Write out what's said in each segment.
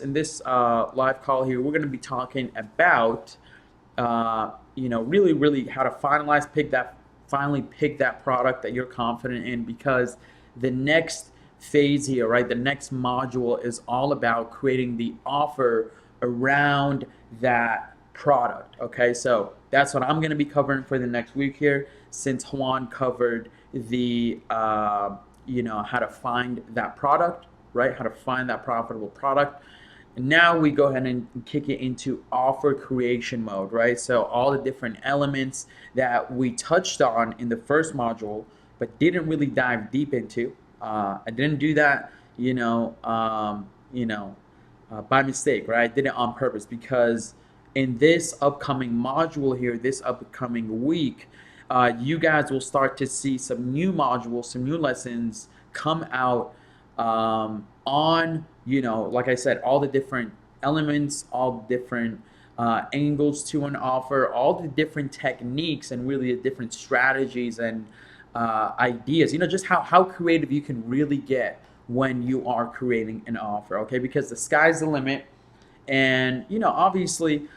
live call here, we're going to be talking about really how to finally pick that product that you're confident in, because the next phase here, right? The next module is all about creating the offer around that product. Okay, so that's what I'm going to be covering for the next week here, since Juan covered the how to find that product, right? How to find that profitable product. And now we go ahead and kick it into offer creation mode, right? So all the different elements that we touched on in the first module, but didn't really dive deep into. I didn't do that, by mistake, right? I did it on purpose, because in this upcoming module here, this upcoming week, you guys will start to see some new modules, some new lessons come out on, like I said, all the different elements, all the different angles to an offer, all the different techniques, and really the different strategies and ideas, just how creative you can really get when you are creating an offer, okay? Because the sky's the limit. And, obviously,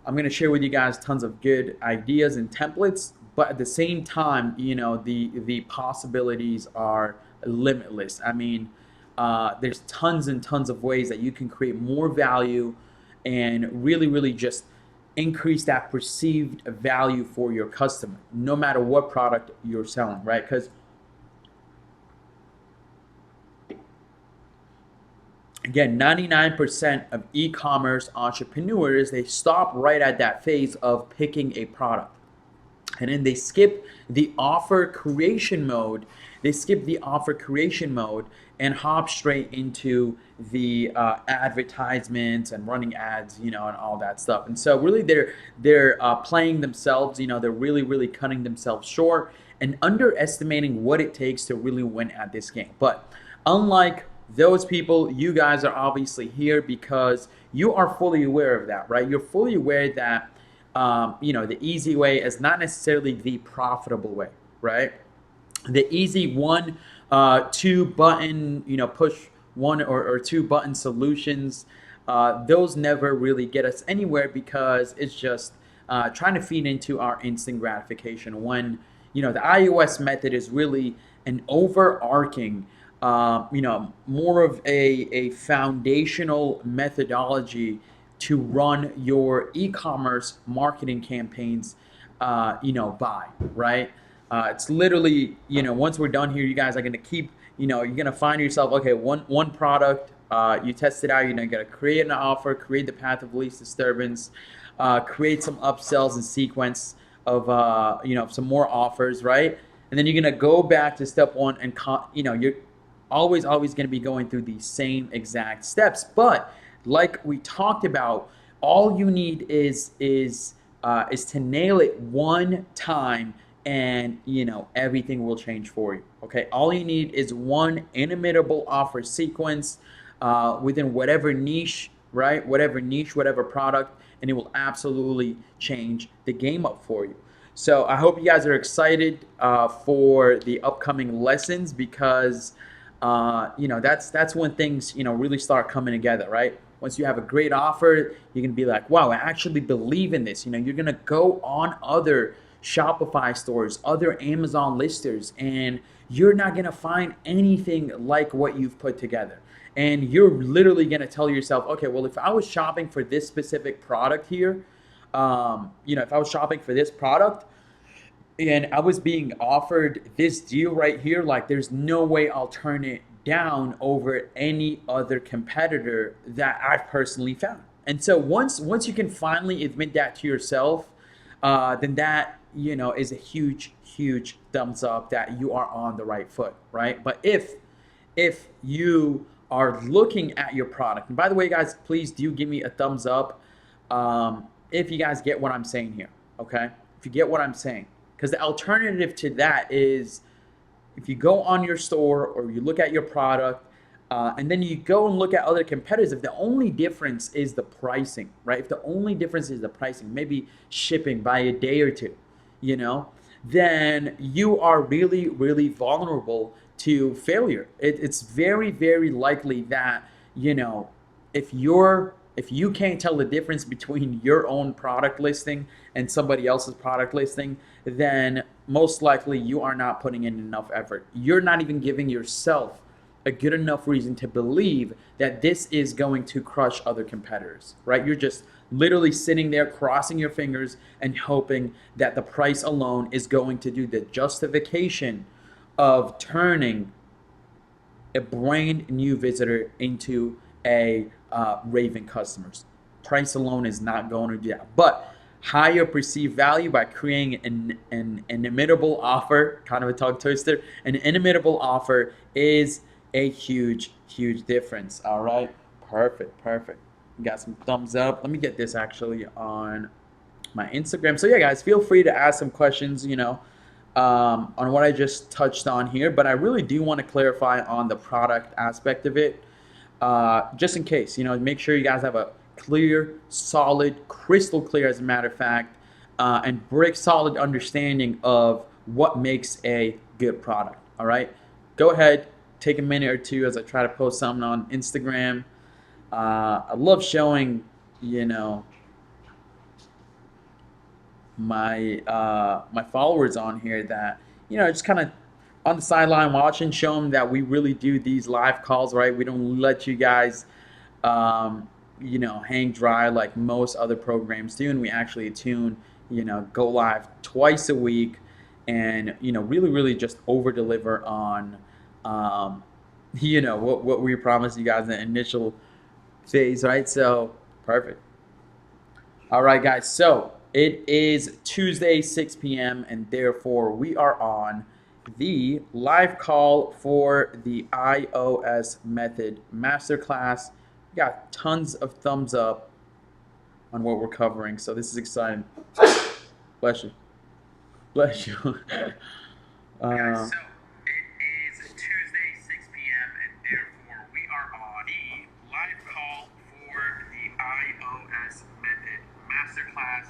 I'm going to share with you guys tons of good ideas and templates, but at the same time, the possibilities are limitless. I mean, there's tons and tons of ways that you can create more value and really, really just increase that perceived value for your customer, no matter what product you're selling, right? Because again, 99% of e-commerce entrepreneurs, they stop right at that phase of picking a product. And then they skip the offer creation mode. They skip the offer creation mode and hop straight into the advertisements and running ads, and all that stuff. And so really they're playing themselves, they're really, really cutting themselves short and underestimating what it takes to really win at this game. But unlike those people, you guys are obviously here because you are fully aware of that, right? You're fully aware that the easy way is not necessarily the profitable way, right? The easy one, two button, push one or two button solutions, those never really get us anywhere, because it's just trying to feed into our instant gratification, when, the iOS method is really an overarching, more of a foundational methodology to run your e-commerce marketing campaigns, by, right? It's literally, once we're done here, you guys are going to keep, you're going to find yourself, okay, one product, you test it out, you got to create an offer, create the path of least disturbance, create some upsells and sequence of, some more offers, right? And then you're going to go back to step one and, you're always going to be going through the same exact steps. But like we talked about, all you need is to nail it one time, and everything will change for you. Okay, all you need is one inimitable offer sequence within whatever niche, right? Whatever niche, whatever product, and it will absolutely change the game up for you. So I hope you guys are excited for the upcoming lessons, because that's when things really start coming together, right? Once you have a great offer, you're gonna be like, wow, I actually believe in this. You're gonna go on other Shopify stores, other Amazon listers, and you're not gonna find anything like what you've put together. And you're literally gonna tell yourself, okay, well, if I was shopping for this specific product here, if I was shopping for this product and I was being offered this deal right here, like there's no way I'll turn it down over any other competitor that I've personally found. And so once you can finally admit that to yourself, then that is a huge thumbs up that you are on the right foot, right? But if you are looking at your product, and by the way, guys, please do give me a thumbs up if you guys get what I'm saying here, okay? If you get what I'm saying, because the alternative to that is, if you go on your store or you look at your product, and then you go and look at other competitors, if the only difference is the pricing, right? If the only difference is the pricing, maybe shipping by a day or two, then you are really, really vulnerable to failure. It's very, very likely that, if you can't tell the difference between your own product listing and somebody else's product listing, then most likely you are not putting in enough effort. You're not even giving yourself a good enough reason to believe that this is going to crush other competitors, right? You're just literally sitting there crossing your fingers and hoping that the price alone is going to do the justification of turning a brand new visitor into a raving customers. Price alone is not going to do that. But higher perceived value by creating an inimitable offer, kind of a tongue twister, an inimitable offer is a huge, huge difference. All right. Perfect. Perfect. Got some thumbs up. Let me get this actually on my Instagram. So yeah, guys, feel free to ask some questions, on what I just touched on here. But I really do want to clarify on the product aspect of it, just in case. Make sure you guys have a clear, solid, crystal clear, as a matter of fact, and brick solid understanding of what makes a good product. All right, go ahead, take a minute or two as I try to post something on Instagram. I love showing, you know, my followers on here that just kind of on the sideline watching, show them that we really do these live calls, right? We don't let you guys hang dry like most other programs do, and we actually tune, go live twice a week, and really really just over deliver on what we promised you guys in the initial phase, right? So perfect. All right, guys. So it is Tuesday, 6 p.m., and therefore we are on the live call for the iOS method masterclass. We got tons of thumbs up on what we're covering, so this is exciting. Bless you. Bless you. So it is Tuesday, 6 p.m., and therefore we are on the live call for the iOS method masterclass.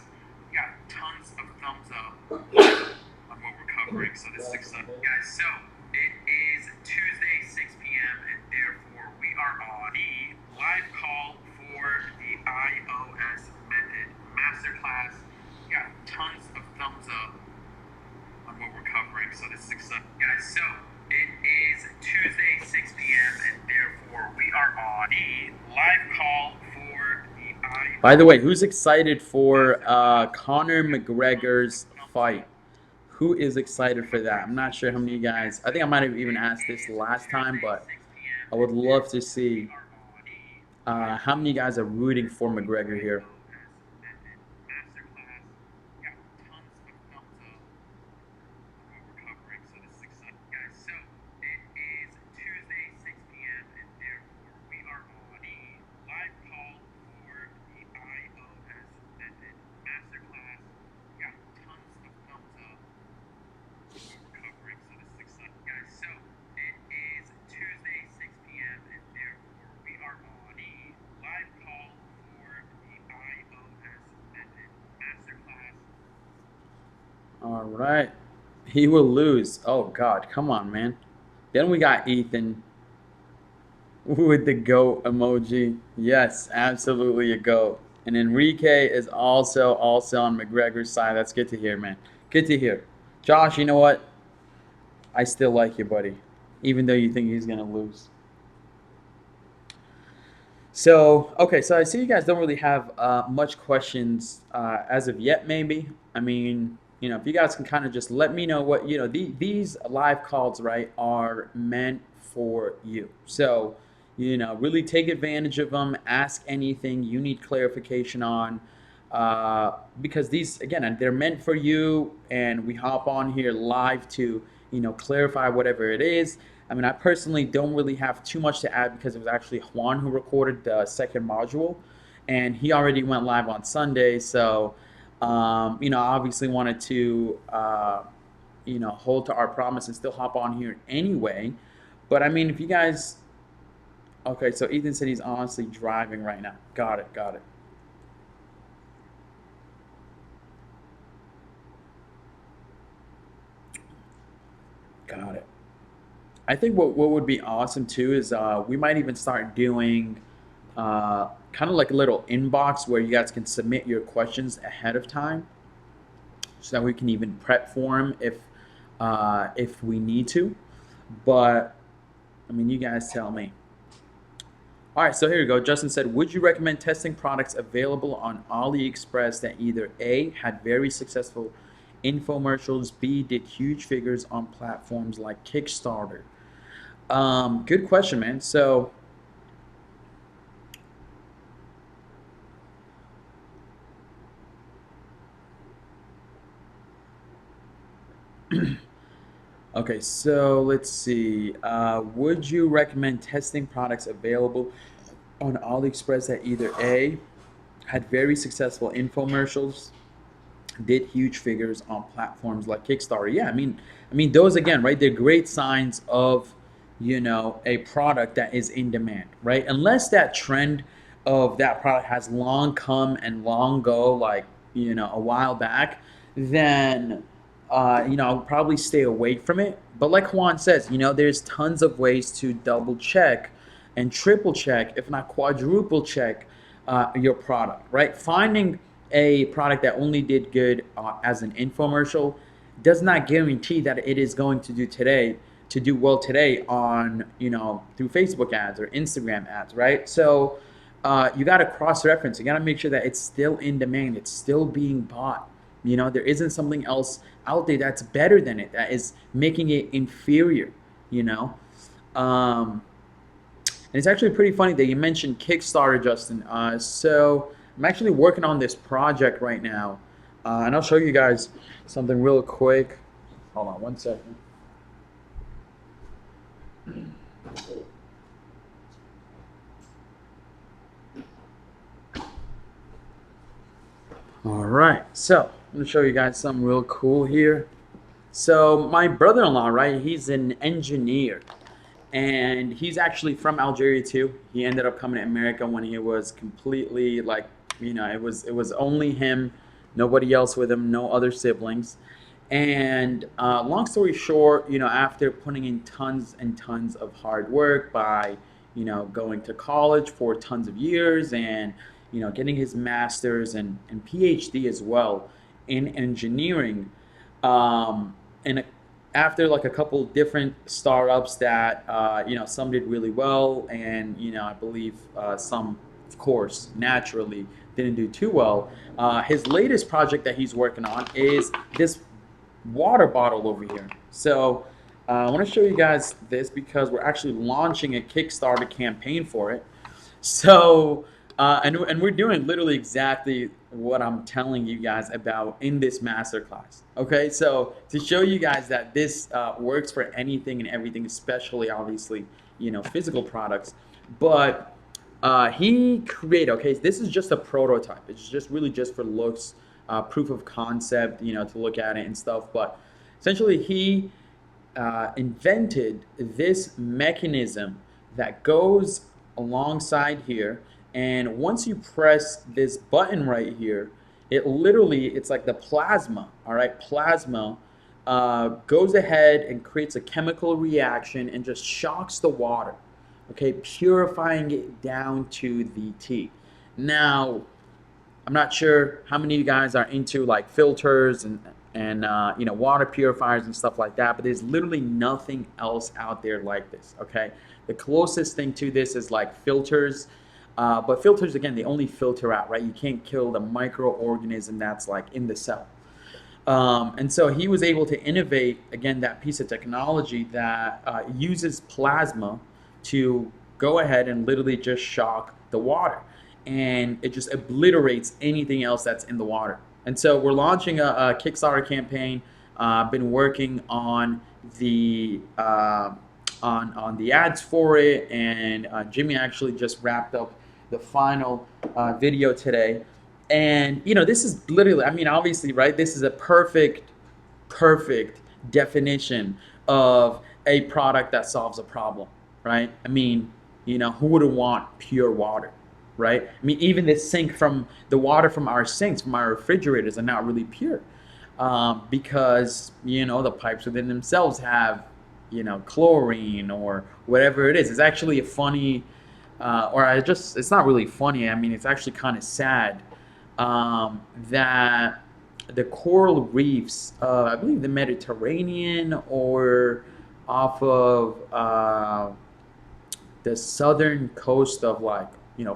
We got tons of thumbs up on what we're covering, so this is exciting. Guys, so it is Tuesday, 6 p.m., and therefore we are on the live call for the iOS method masterclass. We got tons of thumbs up on what we're covering, so this is exciting. Guys, so it is Tuesday, 6 p.m., and therefore we are on the live call for the iOS. By the way, who's excited for Conor McGregor's fight? Who is excited for that? I'm not sure how many of you guys, I think I might have even asked this last time, but I would love to see how many of you guys are rooting for McGregor here. All right. He will lose. Oh, God. Come on, man. Then we got Ethan with the goat emoji. Yes, absolutely a goat. And Enrique is also on McGregor's side. That's good to hear, man. Good to hear. Josh, you know what? I still like you, buddy, even though you think he's going to lose. So, okay, so I see you guys don't really have much questions as of yet, maybe. I mean, if you guys can kind of just let me know what, these live calls, right, are meant for you. So, really take advantage of them. Ask anything you need clarification on. Because these, again, they're meant for you, and we hop on here live to, clarify whatever it is. I mean, I personally don't really have too much to add because it was actually Juan who recorded the second module, and he already went live on Sunday. So, I obviously wanted to, hold to our promise and still hop on here anyway. But I mean, if you guys, okay, so Ethan said he's honestly driving right now. Got it, got it. Got it. I think what would be awesome too is we might even start doing kind of like a little inbox where you guys can submit your questions ahead of time, so that we can even prep for them if we need to. But I mean, you guys tell me. All right, so here we go. Justin said, would you recommend testing products available on AliExpress that either A, had very successful infomercials, B, did huge figures on platforms like Kickstarter? Good question, man. So, okay, so let's see. Would you recommend testing products available on AliExpress that either A, had very successful infomercials, did huge figures on platforms like Kickstarter? Yeah, I mean those again, right? They're great signs of, a product that is in demand, right? Unless that trend of that product has long come and long go, like a while back, then I'll probably stay away from it. But like Juan says, there's tons of ways to double check and triple check, if not quadruple check, your product, right? Finding a product that only did good as an infomercial does not guarantee that it is going to do well today on through Facebook ads or Instagram ads, right? So you got to cross reference. You got to make sure that it's still in demand, it's still being bought. There isn't something else out there that's better than it, that is making it inferior. you know um, and it's actually pretty funny that you mentioned Kickstarter, Justin. So I'm actually working on this project right now, and I'll show you guys something real quick. Hold on one second. All right, so I'm gonna show you guys something real cool here. So my brother-in-law, right? He's an engineer, and he's actually from Algeria too. He ended up coming to America when he was completely like, it was only him, nobody else with him, no other siblings. And long story short, after putting in tons and tons of hard work by, going to college for tons of years and, getting his master's and PhD as well in engineering, and after like a couple different startups that some did really well, and I believe some, of course, naturally didn't do too well. His latest project that he's working on is this water bottle over here. So I want to show you guys this because we're actually launching a Kickstarter campaign for it. So and we're doing literally exactly what I'm telling you guys about in this masterclass. Okay, so to show you guys that this works for anything and everything, especially obviously physical products. But he created. Okay, this is just a prototype. It's just really just for looks, proof of concept, to look at it and stuff. But essentially, he invented this mechanism that goes alongside here, and once you press this button right here, it's like the plasma. All right, plasma goes ahead and creates a chemical reaction and just shocks the water, okay, purifying it down to the T. Now, I'm not sure how many of you guys are into like filters and water purifiers and stuff like that, but there's literally nothing else out there like this. Okay, the closest thing to this is like filters, but filters, again, they only filter out, right? You can't kill the microorganism that's like in the cell. And so he was able to innovate, again, that piece of technology that uses plasma to go ahead and literally just shock the water, and it just obliterates anything else that's in the water. And so we're launching a Kickstarter campaign. I've been working on the on the ads for it, and Jimmy actually just wrapped up the final video today. And this is literally, I mean, obviously, right? This is a perfect definition of a product that solves a problem, right? I mean, who wouldn't want pure water, right? I mean, even the water from our sinks, from our refrigerators, are not really pure, because the pipes within themselves have chlorine or whatever it is. It's actually a funny or it's not really funny. I mean, it's actually kind of sad that the coral reefs, I believe the Mediterranean or off of the southern coast of like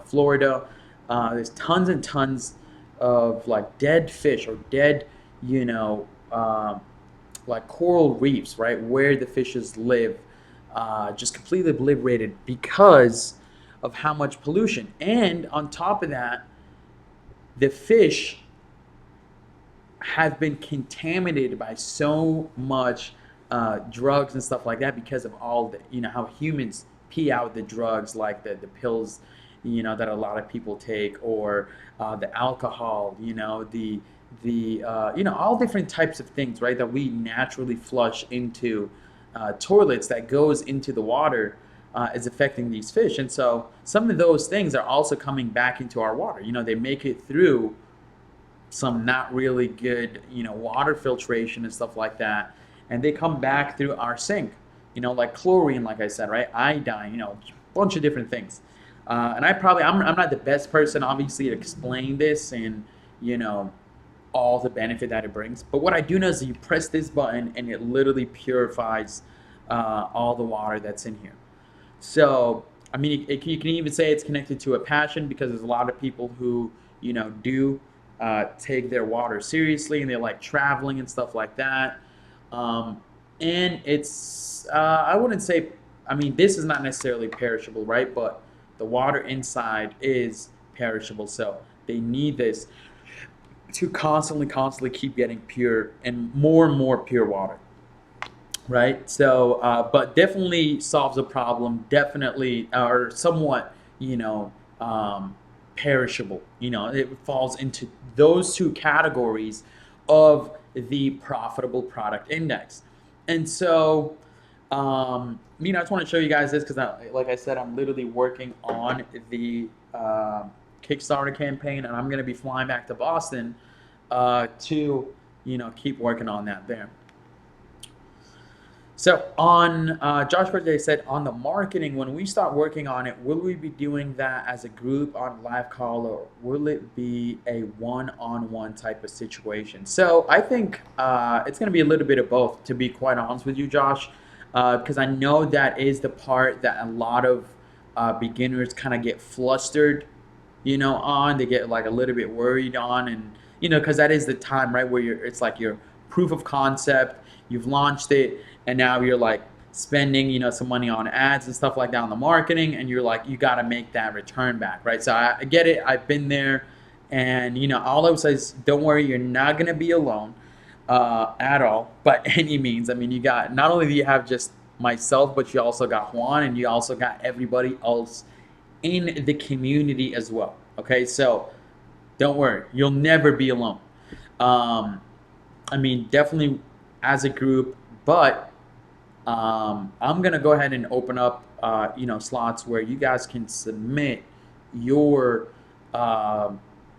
Florida, there's tons and tons of like dead fish or dead you know like coral reefs, right, where the fishes live, just completely obliterated because of how much pollution. And on top of that, the fish have been contaminated by so much drugs and stuff like that because of all the, how humans pee out the drugs, like the pills, that a lot of people take, or the alcohol, all different types of things, right, that we naturally flush into toilets that goes into the water, is affecting these fish. And so some of those things are also coming back into our water. They make it through some not really good, water filtration and stuff like that, and they come back through our sink, like chlorine, like I said, right, iodine, a bunch of different things. And I'm not the best person, obviously, to explain this and all the benefit that it brings. But what I do know is that you press this button and it literally purifies all the water that's in here. So, I mean, you can even say it's connected to a passion, because there's a lot of people who, do take their water seriously, and they like traveling and stuff like that. And it's, I wouldn't say, I mean, this is not necessarily perishable, right? But the water inside is perishable. So they need this to constantly keep getting pure and more pure water. Right. So, but definitely solves a problem. Definitely, or somewhat, perishable. It falls into those two categories of the profitable product index. And so, I just want to show you guys this because, like I said, I'm literally working on the Kickstarter campaign, and I'm going to be flying back to Boston to, keep working on that there. So on Josh Birthday said, on the marketing, when we start working on it, will we be doing that as a group on live call, or will it be a one-on-one type of situation? So I think it's going to be a little bit of both, to be quite honest with you, Josh, because I know that is the part that a lot of beginners kind of get flustered, on. They get like a little bit worried on, and because that is the time, right, where it's like your proof of concept, you've launched it, and now you're like spending, some money on ads and stuff like that on the marketing, and you're like, you got to make that return back, right? So I get it. I've been there, and all I would say is, don't worry, you're not gonna be alone at all, by any means. I mean, you got, not only do you have just myself, but you also got Juan, and you also got everybody else in the community as well. Okay, so don't worry, you'll never be alone. I mean, definitely as a group, but I'm gonna go ahead and open up, slots where you guys can submit your,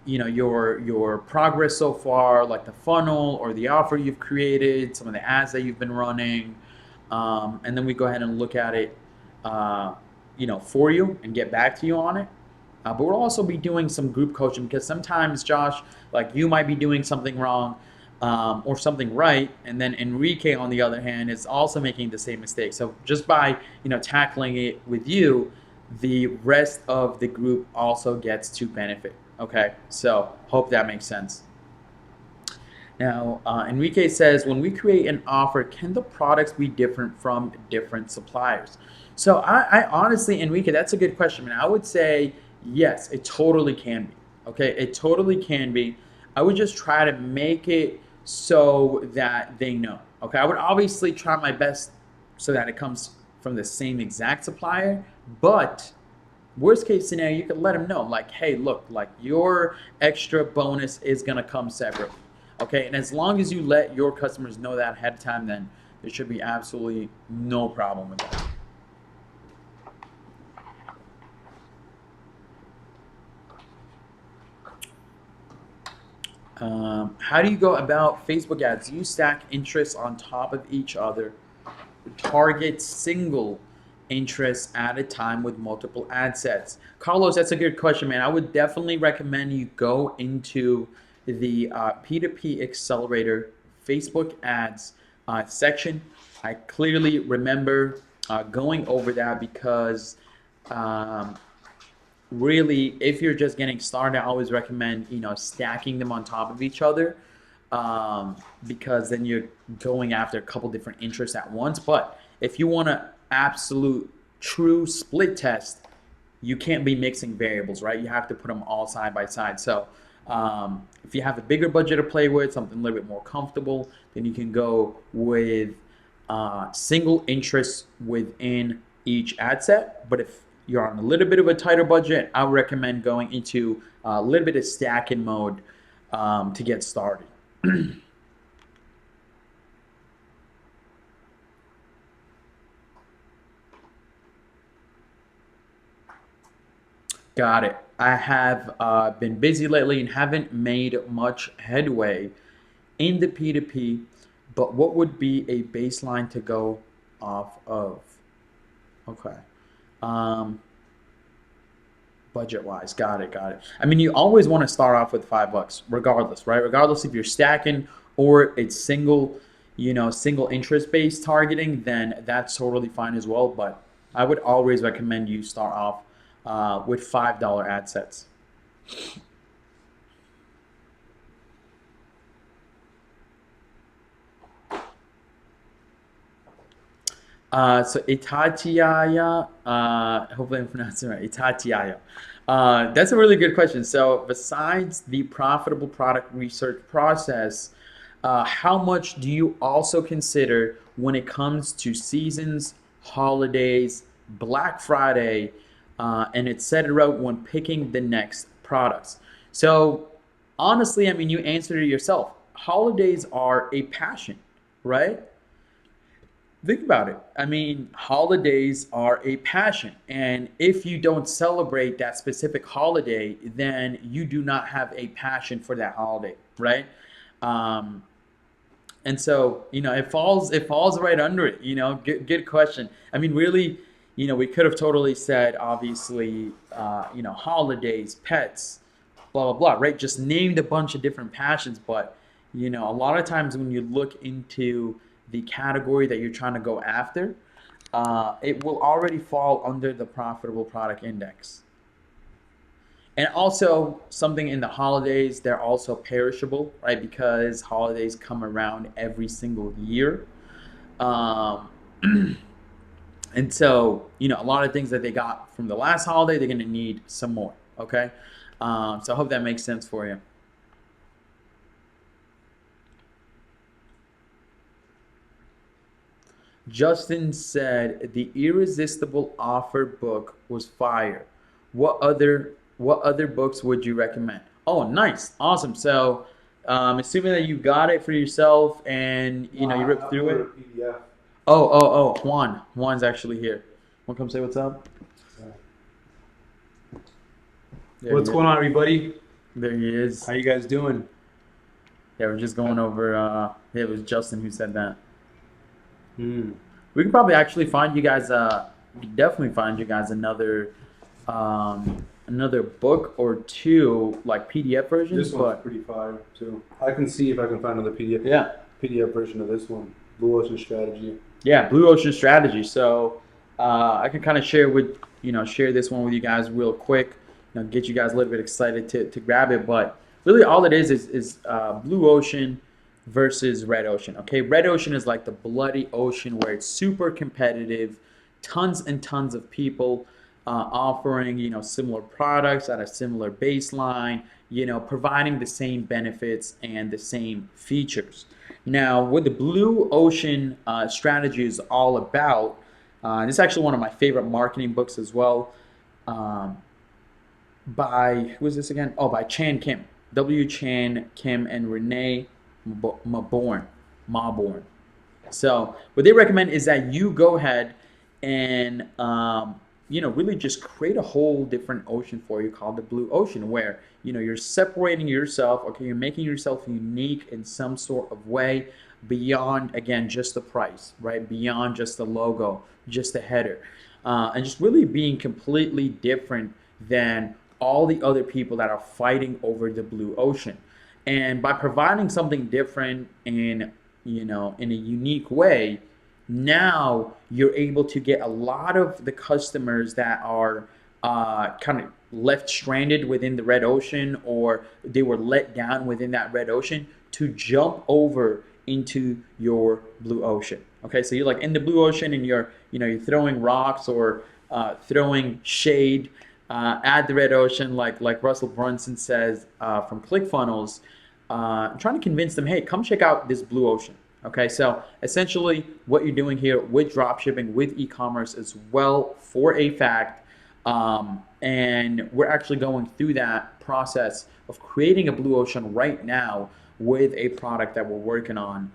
your progress so far, like the funnel or the offer you've created, some of the ads that you've been running, and then we go ahead and look at it, for you and get back to you on it. But we'll also be doing some group coaching, because sometimes, Josh, like, you might be doing something wrong, or something right, and then Enrique, on the other hand, is also making the same mistake. So just by tackling it with you, the rest of the group also gets to benefit. Okay, so hope that makes sense. Now, Enrique says, when we create an offer, can the products be different from different suppliers? So I honestly, Enrique, that's a good question. I would say yes, it totally can be. Okay, it totally can be. I would just try to make it so that they know. Okay, I would obviously try my best so that it comes from the same exact supplier, but worst case scenario, you could let them know, like, hey, look, like, your extra bonus is gonna come separately. Okay, and as long as you let your customers know that ahead of time, then there should be absolutely no problem with that. How do you go about Facebook ads? Do you stack interests on top of each other, target single interests at a time with multiple ad sets? Carlos, that's a good question, man. I would definitely recommend you go into the P2P Accelerator Facebook ads section. I clearly remember going over that because um, really, if you're just getting started, I always recommend stacking them on top of each other, because then you're going after a couple different interests at once. But if you want to absolute true split test, you can't be mixing variables, right? You have to put them all side by side. So if you have a bigger budget to play with, something a little bit more comfortable, then you can go with single interests within each ad set. But if you're on a little bit of a tighter budget, I would recommend going into a little bit of stacking mode to get started. Got it. I have been busy lately and haven't made much headway in the P2P, but what would be a baseline to go off of? Okay. Um, Budget wise, got it, got it. I mean, you always want to start off with $5, regardless, right? Regardless if you're stacking or it's single, single interest based targeting, then that's totally fine as well. But I would always recommend you start off with $5 ad sets. So Itatiaya, hopefully I'm pronouncing it right, Itatiaya. That's a really good question. So besides the profitable product research process, how much do you also consider when it comes to seasons, holidays, Black Friday, and etc. when picking the next products? So honestly, I mean, you answered it yourself. Holidays are a passion, right? Think about it. I mean, holidays are a passion. And if you don't celebrate that specific holiday, then you do not have a passion for that holiday, right? Um, and so, it falls right under it, good question. I mean, really, we could have totally said, obviously, holidays, pets, blah, blah, blah, right? Just named a bunch of different passions. But, a lot of times when you look into the category that you're trying to go after, it will already fall under the profitable product index. And also something in the holidays, they're also perishable, right? Because holidays come around every single year. Um, and so, a lot of things that they got from the last holiday, they're going to need some more. Okay. So I hope that makes sense for you. Justin said the Irresistible Offer book was fire. What other books would you recommend? Oh, nice, awesome. So, assuming that you got it for yourself and No, you I ripped through uploaded a it. PDF. Oh, Juan. Juan's actually here. Want to come say what's up? Yeah. There he What's is. going on, everybody? There he is. How you guys doing? Yeah, we're just going over. Yeah, it was Justin who said that. Hmm. We could probably actually find you guys. We could definitely find you guys another book or two, like PDF versions. This one's But pretty fire too. I can see if I can find another yeah, PDF version of this one. Blue Ocean Strategy. yeah, Blue Ocean Strategy. So I can kind of share this one with you guys real quick. Get you guys a little bit excited to grab it. But really, all it is Blue Ocean versus Red Ocean. Okay, Red Ocean is like the bloody ocean where it's super competitive, tons and tons of people offering similar products at a similar baseline, providing the same benefits and the same features. Now, what the Blue Ocean strategy is all about, this is actually one of my favorite marketing books as well. Um, by who is this again? Oh, by Chan Kim, W. Chan Kim and Renee Maborn. Maborn. So what they recommend is that you go ahead and really just create a whole different ocean for you called the blue ocean, where you're separating yourself. Okay, you're making yourself unique in some sort of way beyond, again, just the price, right? Beyond just the logo, just the header. and just really being completely different than all the other people that are fighting over the blue ocean. And by providing something different in, in a unique way, now you're able to get a lot of the customers that are kind of left stranded within the red ocean, or they were let down within that red ocean, to jump over into your blue ocean. Okay, so you're like in the blue ocean, and you're throwing rocks, or throwing shade at the red ocean, like Russell Brunson says from ClickFunnels, trying to convince them, hey, come check out this blue ocean. Okay, so essentially what you're doing here with dropshipping, with e-commerce as well, for a fact, and we're actually going through that process of creating a blue ocean right now with a product that we're working on,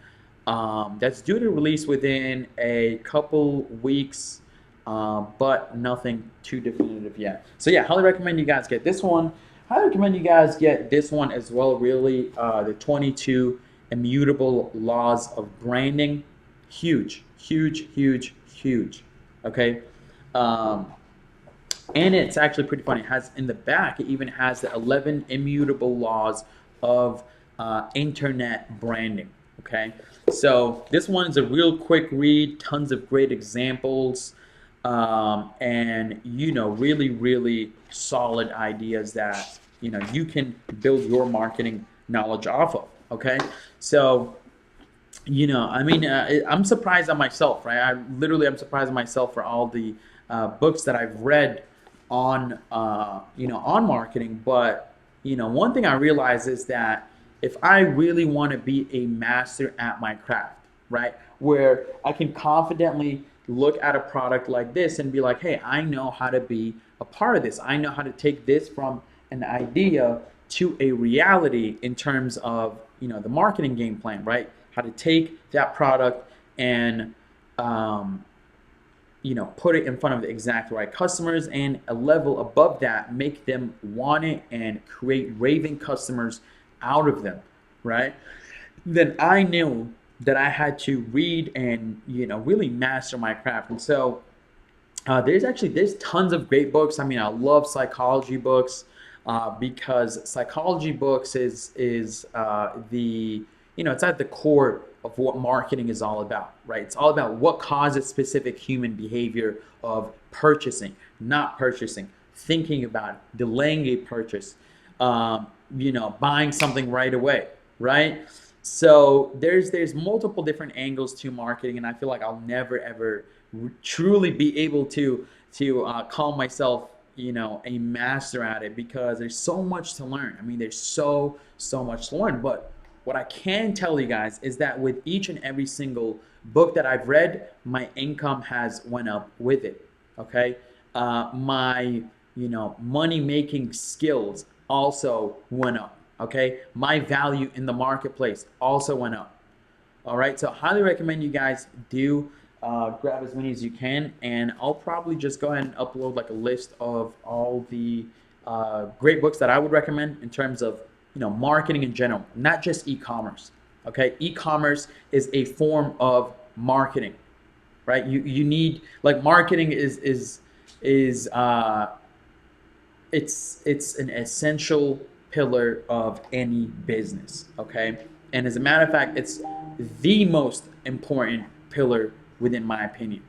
that's due to release within a couple weeks, but nothing too definitive yet. So yeah, highly recommend you guys get this one. Highly recommend you guys get this one as well, really, the 22 immutable laws of branding. Huge, huge, huge, huge. Okay. And it's actually pretty funny. It has in the back, it even has the 11 immutable laws of internet branding. Okay. So this one's a real quick read, tons of great examples, and really, really solid ideas that you can build your marketing knowledge off of. Okay, so I'm surprised at myself, right? I'm surprised at myself for all the books that I've read on on marketing. But one thing I realize is that if I really want to be a master at my craft, right, where I can confidently look at a product like this and be like, hey, I know how to be a part of this. I know how to take this from an idea to a reality in terms of the marketing game plan, right? How to take that product and put it in front of the exact right customers, and a level above that, make them want it and create raving customers out of them, right? Then I knew that I had to read and really master my craft. And so there's tons of great books. I mean, I love psychology books, because psychology books is the it's at the core of what marketing is all about, right? It's all about what causes specific human behavior of purchasing, not purchasing, thinking about it, delaying a purchase, buying something right away, right? So there's multiple different angles to marketing, and I feel like I'll never ever truly be able to call myself a master at it, because there's so much to learn. I mean, there's so much to learn. But what I can tell you guys is that with each and every single book that I've read, my income has went up with it. Okay, my money making skills also went up. Okay, my value in the marketplace also went up. All right, so highly recommend you guys do grab as many as you can, and I'll probably just go ahead and upload like a list of all the great books that I would recommend in terms of marketing in general, not just e-commerce. Okay, e-commerce is a form of marketing, right? You need, like, marketing is it's an essential pillar of any business. Okay, and as a matter of fact, it's the most important pillar within my opinion.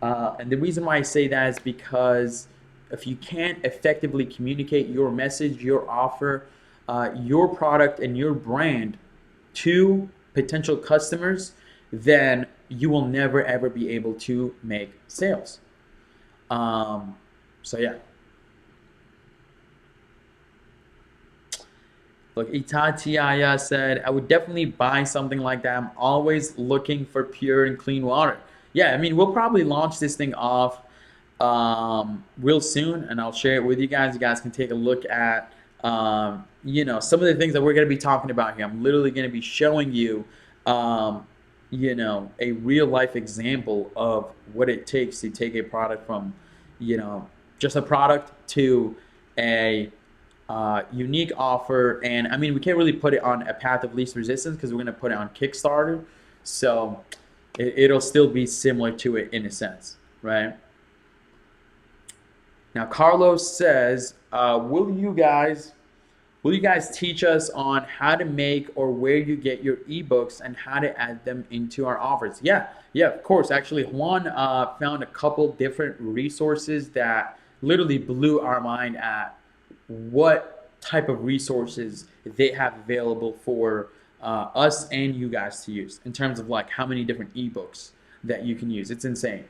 And the reason why I say that is because if you can't effectively communicate your message, your offer, your product, and your brand to potential customers, then you will never ever be able to make sales. So yeah. Look, Itatiaya said, I would definitely buy something like that. I'm always looking for pure and clean water. Yeah, I mean, we'll probably launch this thing off real soon, and I'll share it with you guys. You guys can take a look at, some of the things that we're going to be talking about here. I'm literally going to be showing you, a real life example of what it takes to take a product from, just a product to a unique offer. And I mean, we can't really put it on a path of least resistance because we're going to put it on Kickstarter. So it'll still be similar to it in a sense, right? Now, Carlos says, will you guys teach us on how to make or where you get your ebooks and how to add them into our offers? Yeah, yeah, of course. Actually, Juan found a couple different resources that literally blew our mind at what type of resources they have available for us and you guys to use in terms of like how many different ebooks that you can use. It's insane.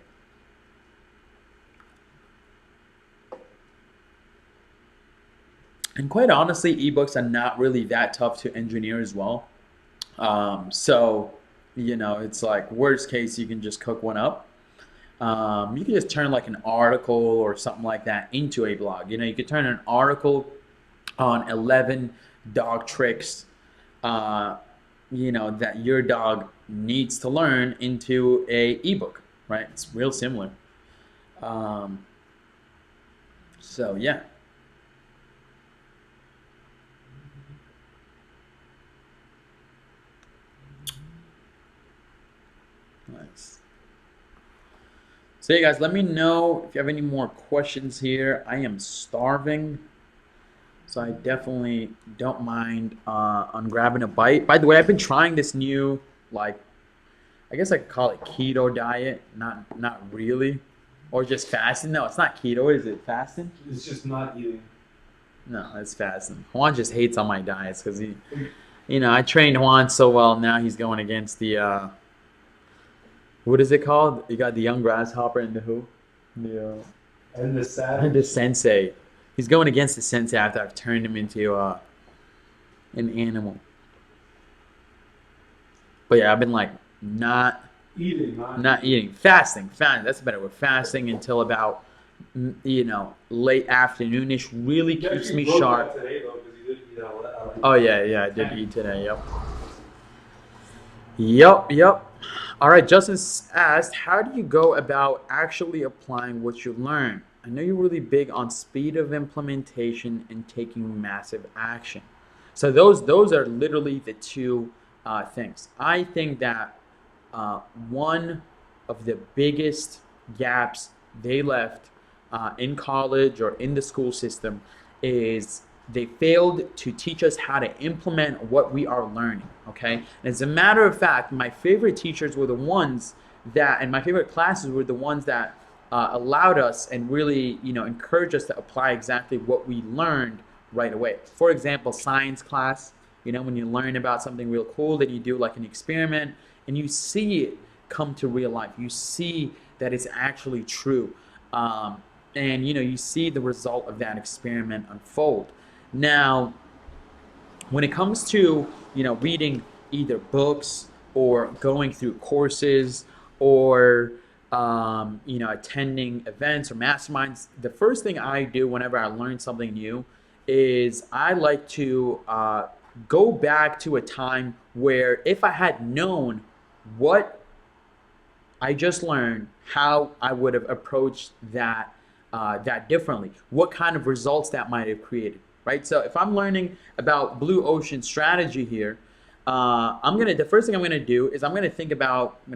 And quite honestly, ebooks are not really that tough to engineer as well. So, it's like worst case, you can just cook one up. You can just turn like an article or something like that into a blog. You could turn an article on 11 dog tricks, uh, that your dog needs to learn into a ebook, right? It's real similar. Um, so yeah, nice. So yeah, guys, let me know if you have any more questions here. I am starving. So I definitely don't mind on grabbing a bite. By the way, I've been trying this new, like, I guess I could call it keto diet. Not really. Or just fasting. No, it's not keto. Is it fasting? It's just not eating. No, it's fasting. Juan just hates on my diets because I trained Juan so well. Now he's going against the, what is it called? You got the young grasshopper and the who? The, And the the savage. sensei. He's going against the sensei after I've turned him into an animal. But yeah, I've been like not Eating, not not eating, fasting. That's a better word. Fasting until about late afternoonish really You keeps actually me broke sharp. that today though, because you did eat out. Oh yeah, yeah, I did eat today. Yep. Yep. All right, Justin asked, how do you go about actually applying what you learn? I know you're really big on speed of implementation and taking massive action. So those are literally the two things. I think that one of the biggest gaps they left in college or in the school system is they failed to teach us how to implement what we are learning. Okay, and as a matter of fact, my favorite teachers were the ones and my favorite classes were the ones that allowed us and really encouraged us to apply exactly what we learned right away. For example, science class. When you learn about something real cool, then you do like an experiment and you see it come to real life. You see that it's actually true. And you see the result of that experiment unfold. Now, when it comes to reading either books or going through courses or attending events or masterminds, the first thing I do whenever I learn something new is I like to go back to a time where if I had known what I just learned, how I would have approached that differently, what kind of results that might have created, right? So if I'm learning about blue ocean strategy here, the first thing I'm gonna do is I'm gonna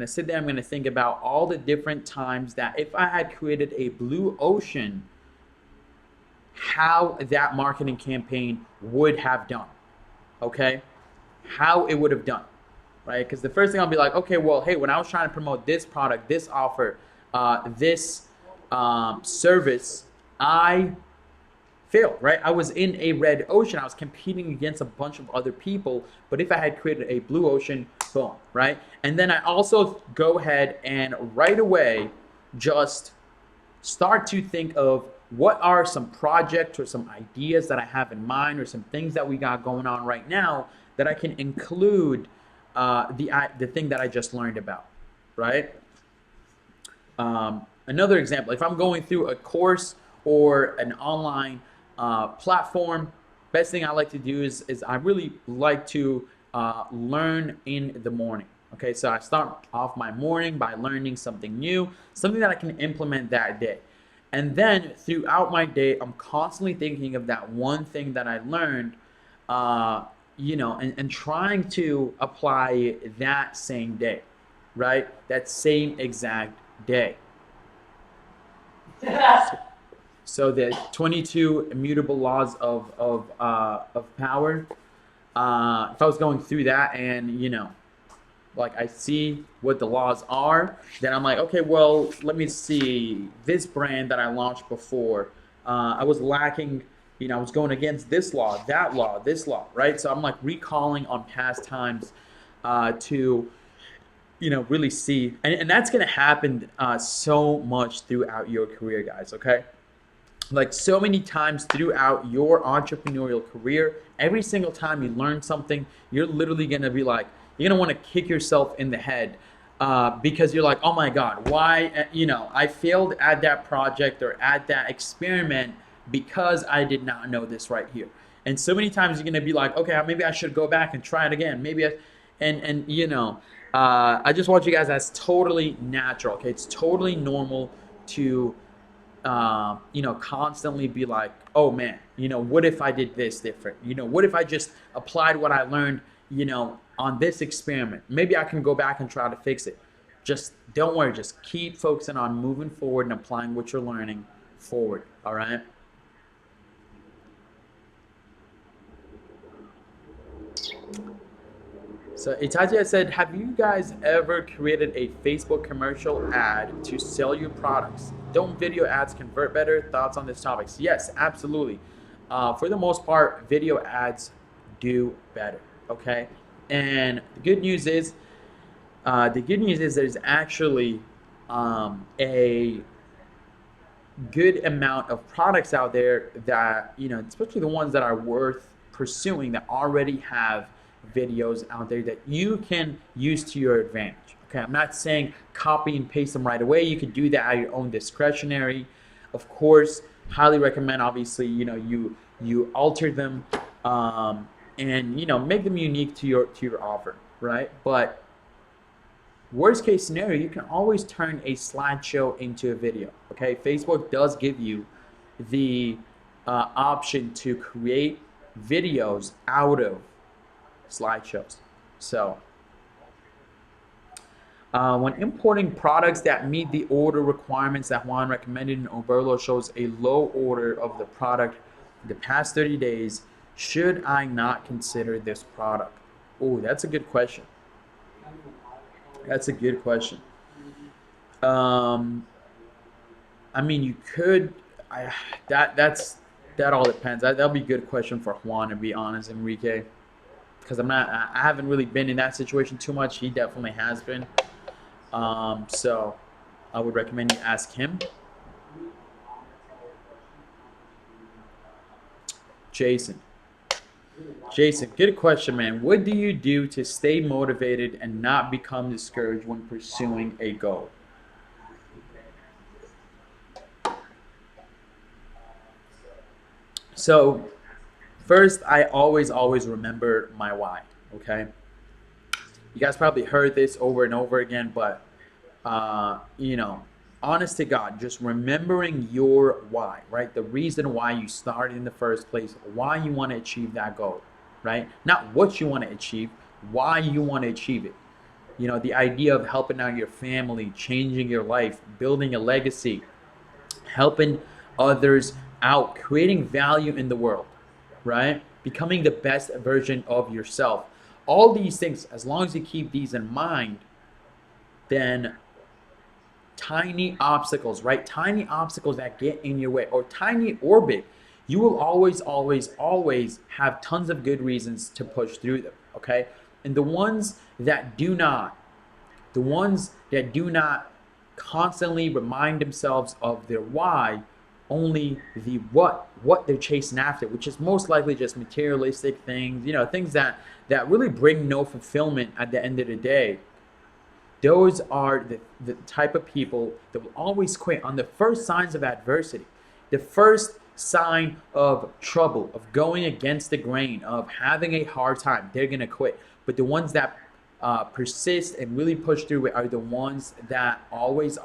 sit there, I'm gonna think about all the different times that if I had created a blue ocean, how that marketing campaign would have done, okay? How it would have done, right? Because the first thing I'll be like, okay, well, hey, when I was trying to promote this product, this offer, this service, I failed, right? I was in a red ocean. I was competing against a bunch of other people. But if I had created a blue ocean, boom, right? And then I also go ahead and right away just start to think of what are some projects or some ideas that I have in mind or some things that we got going on right now that I can include the thing that I just learned about, right? Another example, if I'm going through a course or an online platform, best thing I like to do is I really like to learn in the morning. Okay, so I start off my morning by learning something new, something that I can implement that day. And then throughout my day, I'm constantly thinking of that one thing that I learned, and trying to apply it that same day, right? That same exact day. So the 22 immutable laws of power. If I was going through that and like I see what the laws are, then I'm like, okay, well, let me see this brand that I launched before. I was lacking, I was going against this law, that law, this law, right? So I'm like recalling on past times to really see, and that's gonna happen so much throughout your career, guys. Okay, like so many times throughout your entrepreneurial career, every single time you learn something, you're literally gonna be like, you're gonna want to kick yourself in the head because you're like, oh my God, why, I failed at that project or at that experiment because I did not know this right here. And so many times you're gonna be like, okay, maybe I should go back and try it again. I just want you guys, that's totally natural. Okay, it's totally normal to constantly be like, oh man, what if I did this different? What if I just applied what I learned, on this experiment? Maybe I can go back and try to fix it. Just don't worry. Just keep focusing on moving forward and applying what you're learning forward. All right. So Italia said, have you guys ever created a Facebook commercial ad to sell your products? Don't video ads convert better? Thoughts on this topic? Yes, absolutely. For the most part, video ads do better. Okay, and the good news is there's actually a good amount of products out there that especially the ones that are worth pursuing, that already have videos out there that you can use to your advantage. Okay, I'm not saying copy and paste them right away. You could do that at your own discretionary. Of course, highly recommend, obviously, you alter them and make them unique to your offer, right? But worst case scenario, you can always turn a slideshow into a video. Okay, Facebook does give you the option to create videos out of slideshows. So when importing products that meet the order requirements that Juan recommended, and Oberlo shows a low order of the product the past 30 days, should I not consider this product? Oh, that's a good question. That's a good question. Um, I mean, you could. That all depends. That'll be a good question for Juan, to be honest, Enrique, because I haven't really been in that situation too much. He definitely has been. So I would recommend you ask him. Jason. Jason, good question, man. What do you do to stay motivated and not become discouraged when pursuing a goal? So, first, I always remember my why, okay? You guys probably heard this over and over again, but, uh, you know, honest to God, just remembering your why, right? The reason why you started in the first place, why you want to achieve that goal, right? Not what you want to achieve, why you want to achieve it. The idea of helping out your family, changing your life, building a legacy, helping others out, creating value in the world, right? Becoming the best version of yourself. All these things, as long as you keep these in mind, then tiny obstacles, right? Tiny obstacles that get in your way, or tiny or big, you will always have tons of good reasons to push through them, okay? And the ones that do not constantly remind themselves of their why, only the what they're chasing after, which is most likely just materialistic things, things that really bring no fulfillment at the end of the day. Those are the type of people that will always quit on the first signs of adversity, the first sign of trouble, of going against the grain, of having a hard time. They're gonna quit. But the ones that persist and really push through it are the ones that always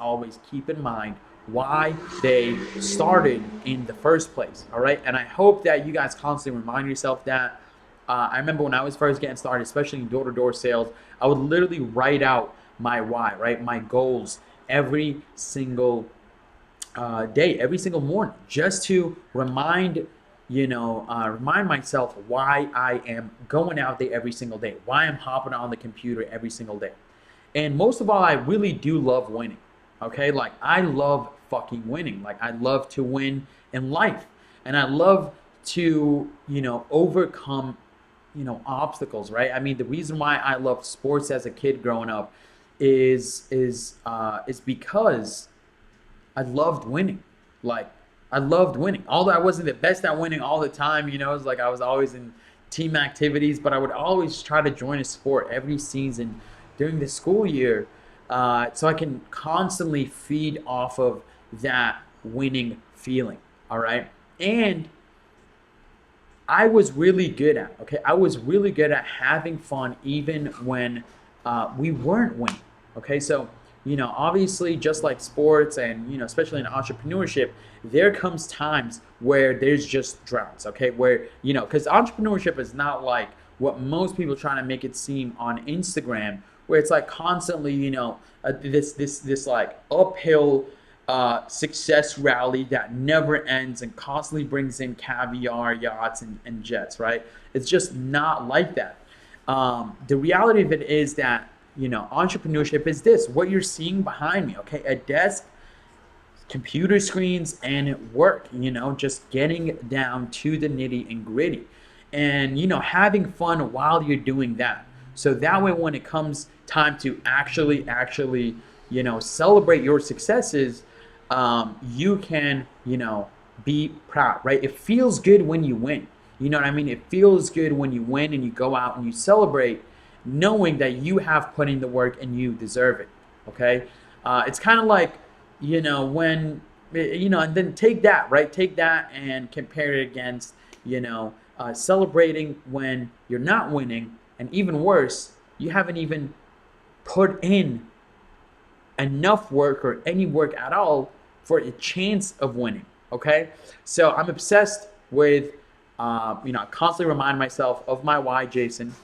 keep in mind why they started in the first place. All right, and I hope that you guys constantly remind yourself that. I remember when I was first getting started, especially in door-to-door sales, I would literally write out my why, right? My goals every single day, every single morning, just to remind myself why I am going out there every single day, why I'm hopping on the computer every single day. And most of all, I really do love winning. Okay, like I love fucking winning. Like I love to win in life, and I love to overcome obstacles. Right? I mean, the reason why I loved sports as a kid growing up is because I loved winning. Like I loved winning. Although I wasn't the best at winning all the time, it's like I was always in team activities, but I would always try to join a sport every season during the school year, so I can constantly feed off of that winning feeling. All right. And I was really good at, okay? I was really good at having fun even when we weren't winning, okay? So, obviously, just like sports and, especially in entrepreneurship, there comes times where there's just droughts, okay? Where, because entrepreneurship is not like what most people trying to make it seem on Instagram, where it's like constantly, this like uphill success rally that never ends and constantly brings in caviar, yachts, and jets, right? It's just not like that. The reality of it is that, entrepreneurship is this what you're seeing behind me, okay? A desk, computer screens, and work, just getting down to the nitty and gritty. And, having fun while you're doing that. So that way, when it comes time to actually, celebrate your successes, you can, be proud, right? It feels good when you win. You know what I mean? It feels good when you win and you go out and you celebrate, knowing that you have put in the work and you deserve it. Okay? It's kind of like, when, and then take that, right? Take that and compare it against, celebrating when you're not winning, and even worse, you haven't even put in enough work or any work at all for a chance of winning. Okay, so I'm obsessed with, constantly remind myself of my why, Jason.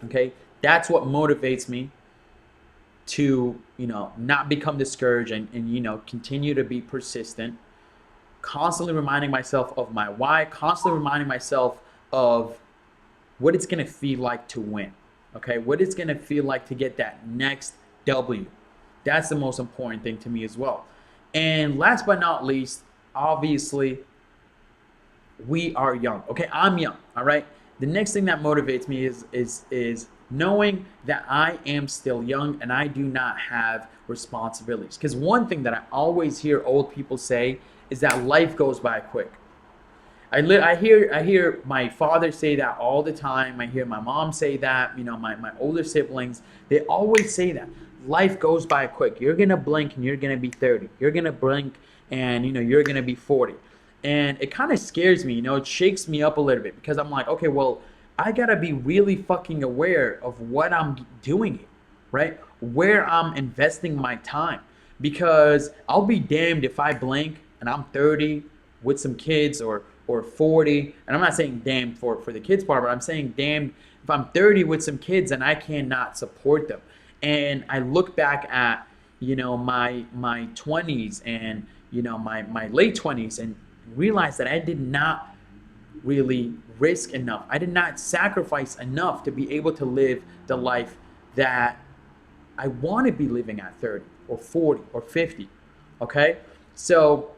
Okay, that's what motivates me to, not become discouraged and continue to be persistent. Constantly reminding myself of my why. Constantly reminding myself of what it's gonna feel like to win. Okay, what it's gonna feel like to get that next W. That's the most important thing to me as well. And last but not least, obviously, we are young. Okay, I'm young. All right. The next thing that motivates me is knowing that I am still young and I do not have responsibilities. Because one thing that I always hear old people say is that life goes by quick. I hear my father say that all the time. I hear my mom say that. My older siblings, they always say that life goes by quick. You're gonna blink and you're gonna be 30. You're gonna blink and you're gonna be 40. And it kind of scares me. It shakes me up a little bit because I'm like, okay, well, I gotta be really fucking aware of what I'm doing here, right? Where I'm investing my time, because I'll be damned if I blink and I'm 30 with some kids, or 40, and I'm not saying damned for the kids part, but I'm saying damned if I'm 30 with some kids and I cannot support them. And I look back at, my 20s and, my late 20s, and realize that I did not really risk enough. I did not sacrifice enough to be able to live the life that I want to be living at 30 or 40 or 50. Okay? So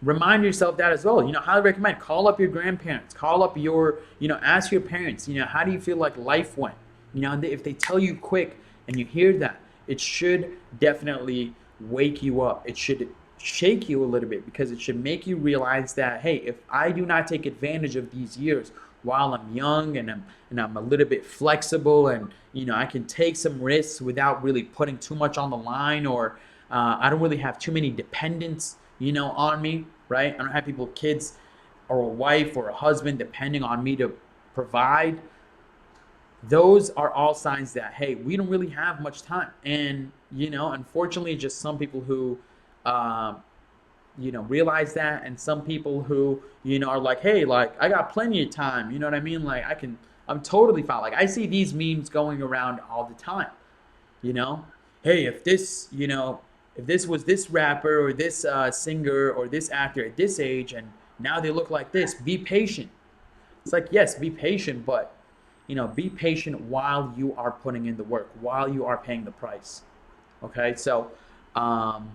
remind yourself that as well. Highly recommend, call up your grandparents, call up your, ask your parents, how do you feel like life went? If they tell you quick and you hear that, it should definitely wake you up. It should shake you a little bit, because it should make you realize that, hey, if I do not take advantage of these years while I'm young and I'm a little bit flexible, and I can take some risks without really putting too much on the line, or I don't really have too many dependents on me, right? I don't have people, kids, or a wife or a husband depending on me to provide. Those are all signs that, hey, we don't really have much time. And, unfortunately, just some people who, realize that, and some people who, are like, hey, like, I got plenty of time. You know what I mean? Like, I'm totally fine. Like, I see these memes going around all the time, you know? Hey, if this, if this was this rapper or this singer or this actor at this age and now they look like this, be patient. It's like, yes, be patient, but be patient while you are putting in the work, while you are paying the price. Okay, so um,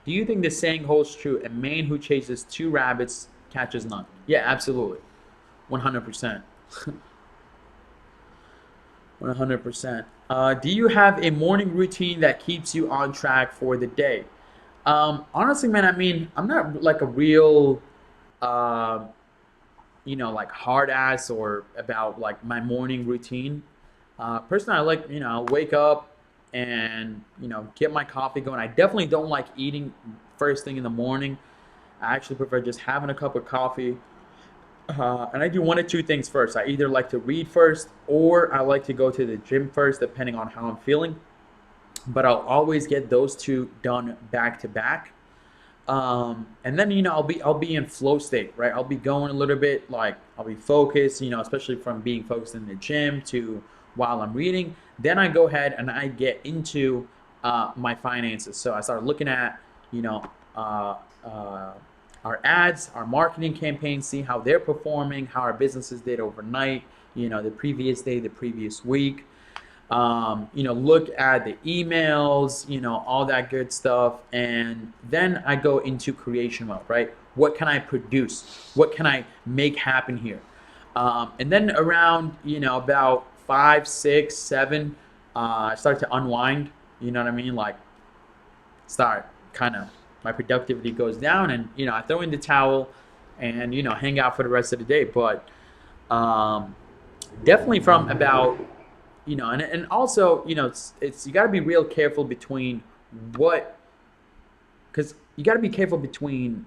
do you think the saying holds true? A man who chases two rabbits catches none. Yeah, absolutely. 100%. 100%. Do you have a morning routine that keeps you on track for the day? Honestly, man, I mean, I'm not like a real, uh, like hard ass or about like my morning routine. Personally, I like, wake up and, get my coffee going. I definitely don't like eating first thing in the morning. I actually prefer just having a cup of coffee. And I do one of two things first. I either like to read first or I like to go to the gym first, depending on how I'm feeling. But I'll always get those two done back to back. And then I'll be in flow state, right? I'll be going a little bit like I'll be focused, especially from being focused in the gym to while I'm reading. Then I go ahead and I get into my finances. So I start looking at you know uh, uh, our ads, our marketing campaigns, see how they're performing, how our businesses did overnight, the previous day, the previous week. Look at the emails, all that good stuff. And then I go into creation mode, right? What can I produce? What can I make happen here? And then around, about five, six, seven, I start to unwind, you know what I mean? Like start kind of, my productivity goes down and, I throw in the towel and, hang out for the rest of the day. But um, definitely from about and also it's you got to be real careful between what because you got to be careful between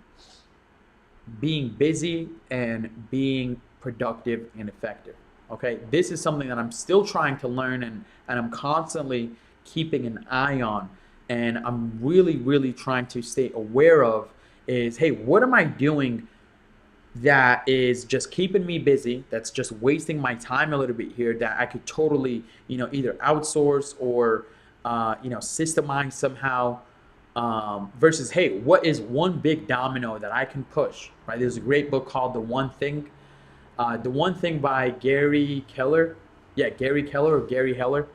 being busy and being productive and effective. Okay, this is something that I'm still trying to learn and I'm constantly keeping an eye on, and I'm really really trying to stay aware of is, hey, what am I doing that is just keeping me busy, that's just wasting my time a little bit here, that I could totally, either outsource or, systemize somehow, versus, hey, what is one big domino that I can push, right? There's a great book called The One Thing by Gary Keller. Yeah, Gary Keller or Gary Heller.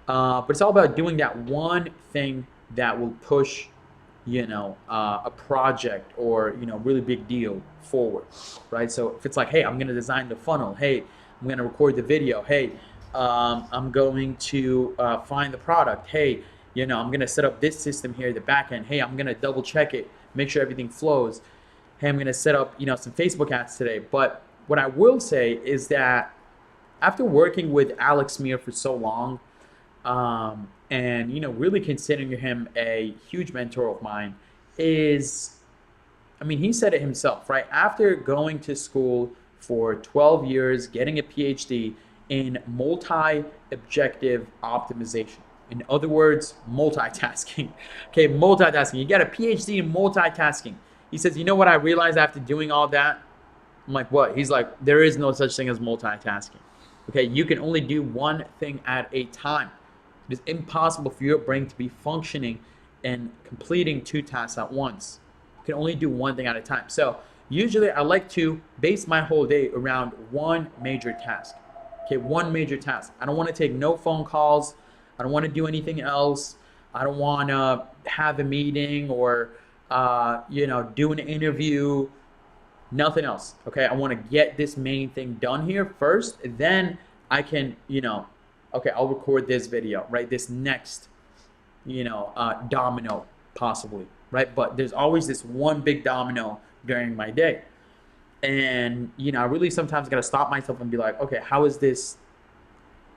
But it's all about doing that one thing that will push, a project or, really big deal forward, right? So if it's like, hey, I'm going to design the funnel. Hey, I'm going to record the video. Hey, I'm going to find the product. Hey, I'm going to set up this system here, the back end. Hey, I'm going to double check it, make sure everything flows. Hey, I'm going to set up, some Facebook ads today. But what I will say is that after working with Alex Meir for so long, and really considering him a huge mentor of mine, is, I mean, he said it himself, right? After going to school for 12 years, getting a PhD in multi-objective optimization. In other words, multitasking. Okay, multitasking. You get a PhD in multitasking. He says, you know what I realized after doing all that? I'm like, what? He's like, there is no such thing as multitasking. Okay, you can only do one thing at a time. It is impossible for your brain to be functioning and completing two tasks at once. You can only do one thing at a time. So usually I like to base my whole day around one major task. Okay, one major task. I don't want to take no phone calls. I don't want to do anything else. I don't want to have a meeting or, do an interview. Nothing else. Okay, I want to get this main thing done here first. Then I can, okay, I'll record this video, right? This next, domino possibly, right? But there's always this one big domino during my day. And, I really sometimes got to stop myself and be like, okay, how is this,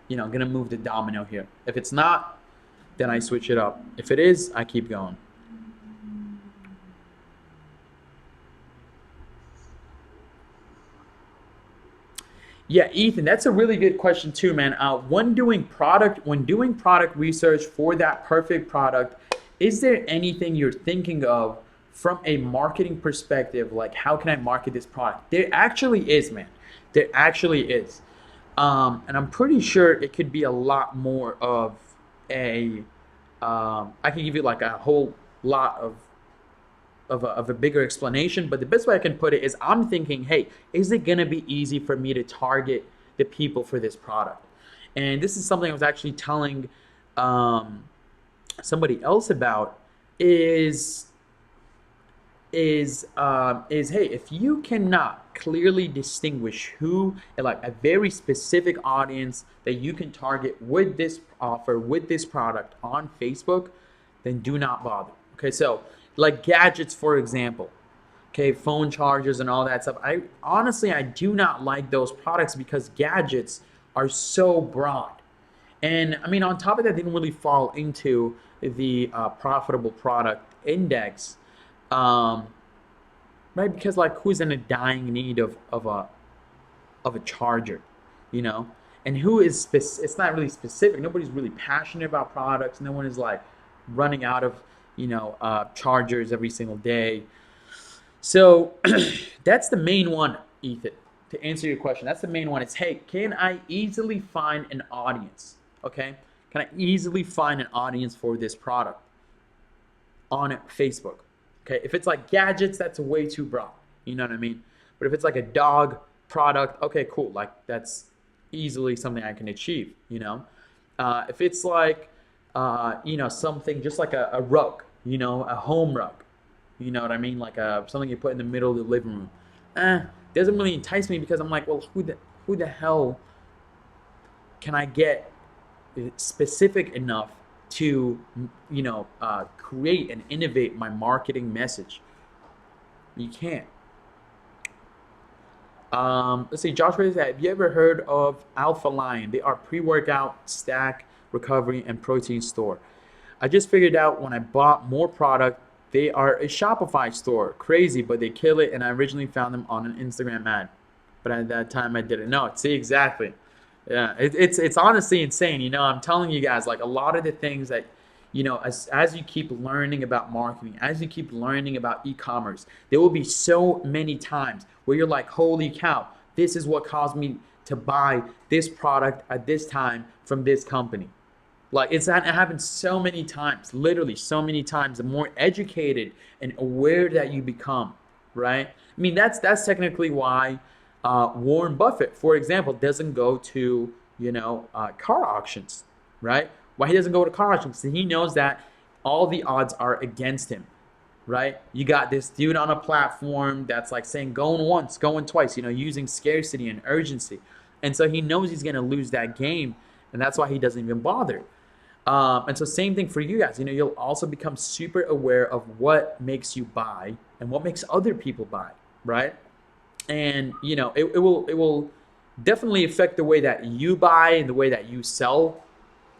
going to move the domino here? If it's not, then I switch it up. If it is, I keep going. Yeah, Ethan, that's a really good question too, man. When doing product research for that perfect product, is there anything you're thinking of from a marketing perspective? Like, how can I market this product? There actually is, man. There actually is, and I'm pretty sure it could be a lot more of a I can give you like a whole lot of a bigger explanation, but the best way I can put it is I'm thinking, hey, is it gonna be easy for me to target the people for this product? And this is something I was actually telling um, somebody else about is is hey, if you cannot clearly distinguish who, like a very specific audience that you can target with this offer, with this product on Facebook, then do not bother. Okay, so like gadgets, for example, okay, phone chargers and all that stuff. I honestly, I do not like those products because gadgets are so broad. And I mean, on top of that, they didn't really fall into the profitable product index, um, right? Because like, who's in a dying need of a charger, you know? And who is it's not really specific. Nobody's really passionate about products. No one is like running out of chargers every single day. So that's the main one, Ethan. To answer your question, that's the main one. It's, hey, can I easily find an audience? Okay, can I easily find an audience for this product on Facebook? Okay, if it's like gadgets, that's way too broad. You know what I mean? But if it's like a dog product, okay, cool. Like that's easily something I can achieve. If it's like something just like a rug, a home rug, you know what I mean? Like something you put in the middle of the living room. Doesn't really entice me because I'm like, well, who the hell can I get specific enough to create and innovate my marketing message? You can't. Let's see. Josh Ray said, have you ever heard of AlphaLion? They are pre-workout, stack, recovery, and protein store. I just figured out when I bought more product, they are a Shopify store. Crazy, but they kill it. And I originally found them on an Instagram ad, but at that time I didn't know. See, exactly. Yeah, it's honestly insane. I'm telling you guys, like a lot of the things that, as you keep learning about marketing, as you keep learning about e-commerce, there will be so many times where you're like, holy cow, this is what caused me to buy this product at this time from this company. Like it happens so many times, literally so many times. The more educated and aware that you become, right? I mean, that's technically why Warren Buffett, for example, doesn't go to car auctions, right? Why he doesn't go to car auctions? He knows that all the odds are against him, right? You got this dude on a platform that's like saying going once, going twice, using scarcity and urgency, and so he knows he's gonna lose that game, and that's why he doesn't even bother. And so same thing for you guys. You'll also become super aware of what makes you buy and what makes other people buy, right? And it will definitely affect the way that you buy and the way that you sell,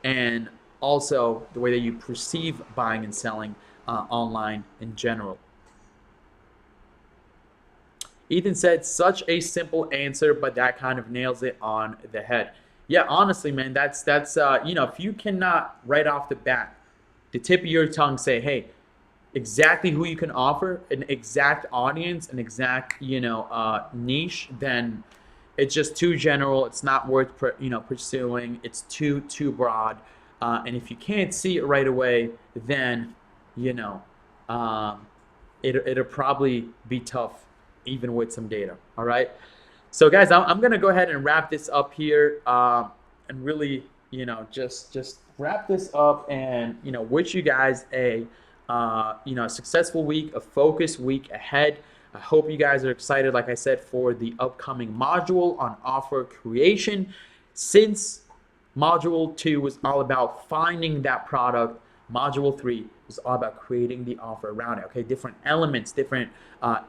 and also the way that you perceive buying and selling online in general. Ethan said, such a simple answer, but that kind of nails it on the head. Yeah, honestly, man, that's if you cannot right off the bat, the tip of your tongue say, hey, exactly who you can offer, an exact audience, an exact niche, then it's just too general. It's not worth pursuing. It's too broad. And if you can't see it right away, then you know um, it'll probably be tough, even with some data. All right. So guys, I'm gonna go ahead and wrap this up here, and really, just wrap this up, and wish you guys a successful week, a focused week ahead. I hope you guys are excited, like I said, for the upcoming module on offer creation. Since module 2 was all about finding that product, module 3 was all about creating the offer around it. Okay, different elements, different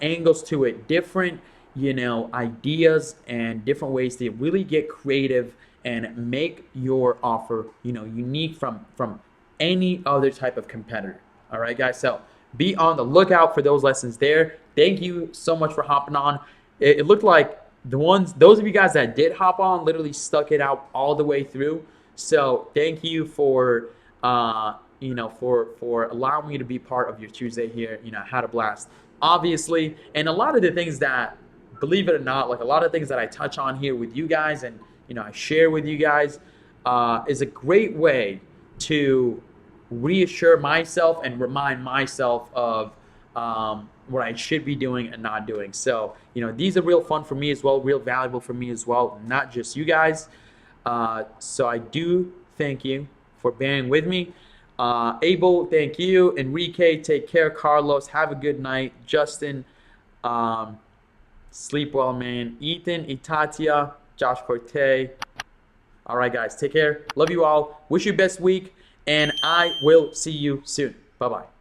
angles to it, different ideas, and different ways to really get creative and make your offer unique from any other type of competitor. All right, guys. So be on the lookout for those lessons there. Thank you so much for hopping on. It looked like those of you guys that did hop on, literally stuck it out all the way through. So thank you for for allowing me to be part of your Tuesday here. I had a blast, obviously, and a lot of the things that, believe it or not, like a lot of things that I touch on here with you guys, and I share with you guys, is a great way to reassure myself and remind myself of what I should be doing and not doing. So, these are real fun for me as well, real valuable for me as well, not just you guys. So I do thank you for bearing with me. Abel, thank you. Enrique, take care. Carlos, have a good night. Justin, sleep well, man. Ethan, Itatia, Josh Forte. All right, guys, take care. Love you all. Wish you best week, and I will see you soon. Bye-bye.